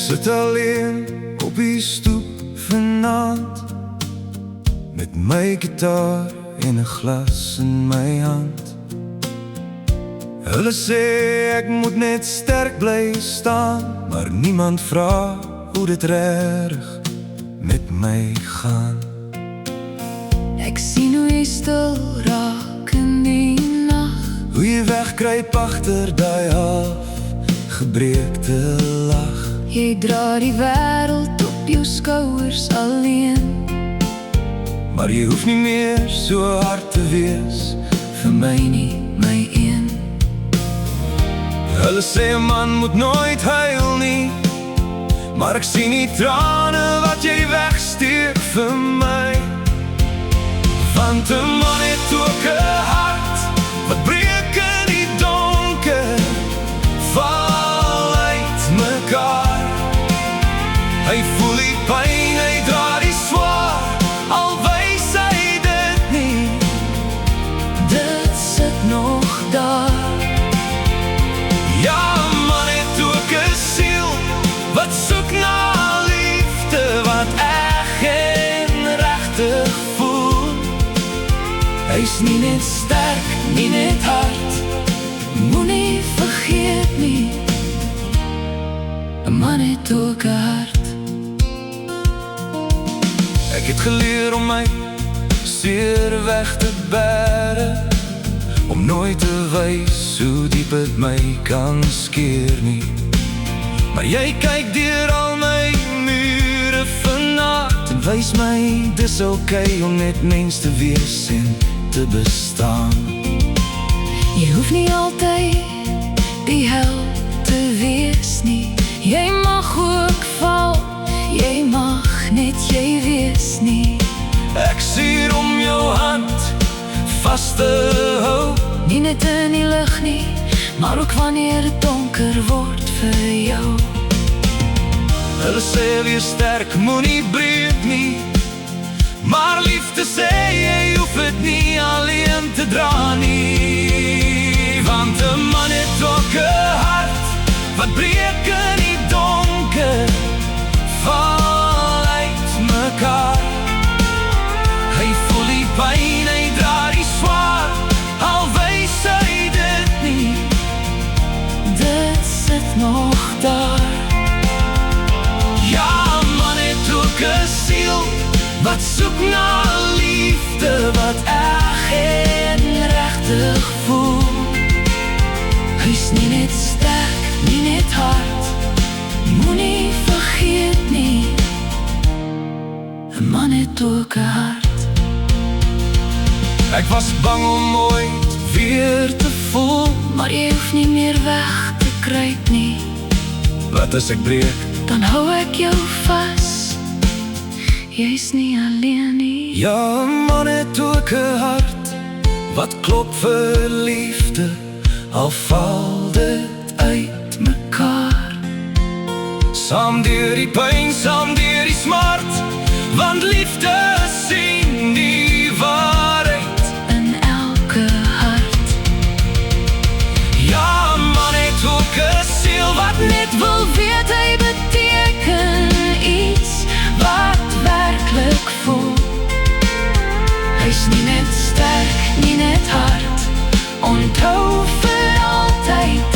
sit alleen op die stoep vanaand, met my gitaar en 'n glas in my hand. Hulle sê ek moet net sterk bly staan, maar niemand vra hoe dit reg met my gaan. Ek sien hoe jy stil raak in die nag, Hoe jy wegkruip agter daai half gebreekte lach. jy dra die wêreld op jou skouers alleen. Maar jy hoef nie meer so hard te wees vir my nie, my een. Hulle sê 'n man moet nooit huil nie, maar ek sien die trane wat jy wegsteek vir my. Want 'n man het ook 'n hart wat breek in die donker, val uit mekaar. Hy voel die pyn, hy dra die swaar, al wys hy dit nie, Dit sit nog daar. Ja, 'n man het ook 'n siel wat soek na liefde, wat eg en regtig voel. Hy's nie net sterk, nie net hard, moenie vergeet nie, 'n man het ook 'n hart. Ek het geleer om my seer weg te bære, om nooit te wys hoe diep het my kan skeer nie. Maar jy kyk deur al my mure vanaand en wys my dis okay om net mens te wees en te bestaan. Jy hoef nie altyd die held te wees nie, jy mag ook val, jy mag net jy wees nie. Ek sier om jou hand vas te hou, Nie net in die lig nie, maar ook wanneer het donker word vir jou. hulle sê wees sterk, moenie breek nie, maar liefde sê jy hoef het nie alleen te dra nie. Want 'n man het ook 'n hart wat breek in die donker, val uit mekaar. Hy voel die pyn, hy dra die swaar, al wys hy dit nie, Dit sit nog daar. ja, 'n man het ook 'n siel wat soek na liefde, wat eg en regtig voel. Hy's nie net sterk, nie net hard, moenie vergeet nie, 'n man het ook 'n hart. Ek was bang om ooit weer te voel, Maar jy hoef nie meer weg te kruip nie, wat as ek breek? dan hou ek jou vas, jy's nie alleen nie. Ja, 'n man het ook 'n hart wat klop vir liefde, al val dit uit mekaar. Saam deur die pyn, saam deur die smart, want liefde sien die waarheid In elke hart. Ja, 'n man het ook 'n siel wat net wil weet hy beteken iets, Wat werklik voel. Hy's nie net sterk, nie net hard, onthou vir altyd,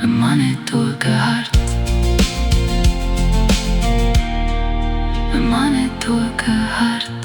'n man het ook 'n hart. 'n man het ook 'n hart.